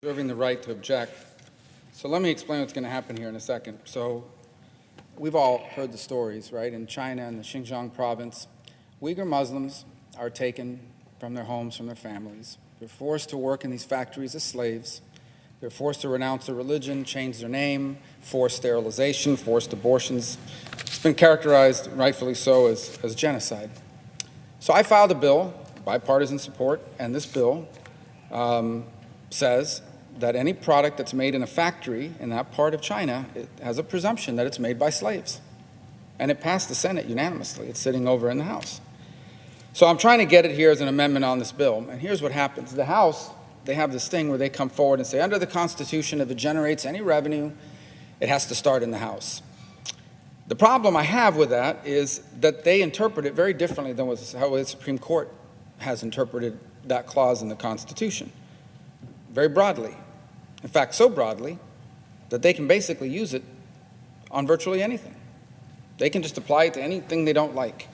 Reserving the right to object. So let me explain what's going to happen here in a second. So we've all heard the stories, right? In China, in the Xinjiang province, Uyghur Muslims are taken from their homes, from their families. They're forced to work in these factories as slaves. They're forced to renounce their religion, change their name, forced sterilization, forced abortions. It's been characterized, rightfully so, as genocide. So I filed a bill, bipartisan support, and this bill says that any product that's made in a factory in that part of China, it has a presumption that it's made by slaves. And it passed the Senate unanimously. It's sitting over in the House. So I'm trying to get it here as an amendment on this bill. And here's what happens. The House, they have this thing where they come forward and say, under the Constitution, if it generates any revenue, it has to start in the House. The problem I have with that is that they interpret it very differently than how the Supreme Court has interpreted that clause in the Constitution. Very broadly. In fact, so broadly that they can basically use it on virtually anything. They can just apply it to anything they don't like.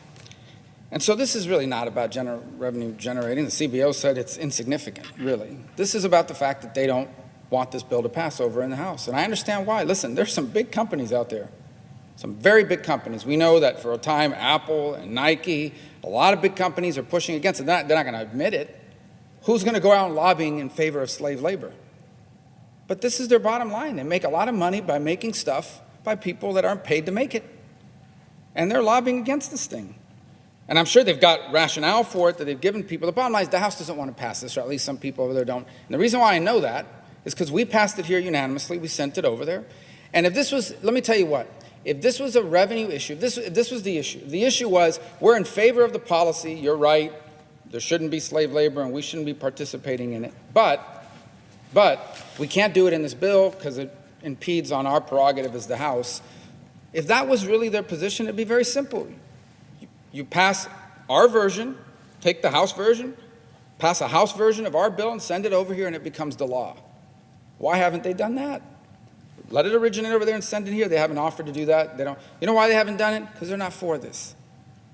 And so this is really not about revenue generating. The CBO said it's insignificant, really. This is about the fact that they don't want this bill to pass over in the House. And I understand why. Listen, there's some big companies out there, some very big companies. We know that for a time, Apple and Nike, a lot of big companies are pushing against it. They're not going to admit it. Who's going to go out and lobbying in favor of slave labor? But this is their bottom line. They make a lot of money by making stuff by people that aren't paid to make it. And they're lobbying against this thing. And I'm sure they've got rationale for it that they've given people. The bottom line is the House doesn't want to pass this, or at least some people over there don't. And the reason why I know that is because we passed it here unanimously. We sent it over there. And if this was, let me tell you what, if this was a revenue issue, if this was the issue was we're in favor of the policy, you're right, there shouldn't be slave labor and we shouldn't be participating in it. But we can't do it in this bill because it impedes on our prerogative as the House. If that was really their position, it'd be very simple. You pass our version, take the House version, pass a House version of our bill and send it over here and it becomes the law. Why haven't they done that? Let it originate over there and send it here. They haven't offered to do that. They don't. You know why they haven't done it? Because they're not for this.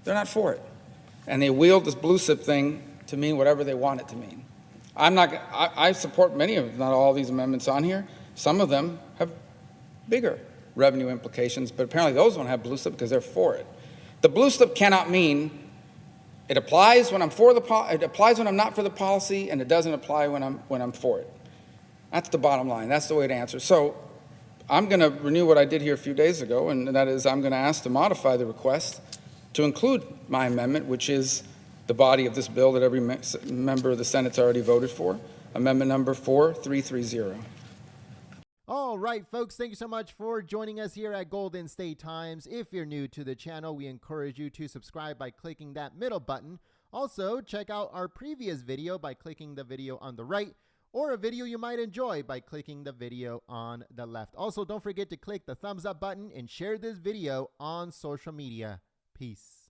They're not for it. And they wield this blue slip thing to mean whatever they want it to mean. I support many of, not all these amendments on here. Some of them have bigger revenue implications, but apparently those don't have blue slip because they're for it. The blue slip cannot mean it applies when I'm for it applies when I'm not for the policy, and it doesn't apply when I'm for it. That's the bottom line. That's the way to answer. So I'm going to renew what I did here a few days ago, and that is I'm going to ask to modify the request to include my amendment, which is the body of this bill that every member of the Senate's already voted for, amendment number 4330. All right, folks, thank you so much for joining us here at Golden State Times. If you're new to the channel, we encourage you to subscribe by clicking that middle button. Also, check out our previous video by clicking the video on the right, or a video you might enjoy by clicking the video on the left. Also, don't forget to click the thumbs up button and share this video on social media. Peace.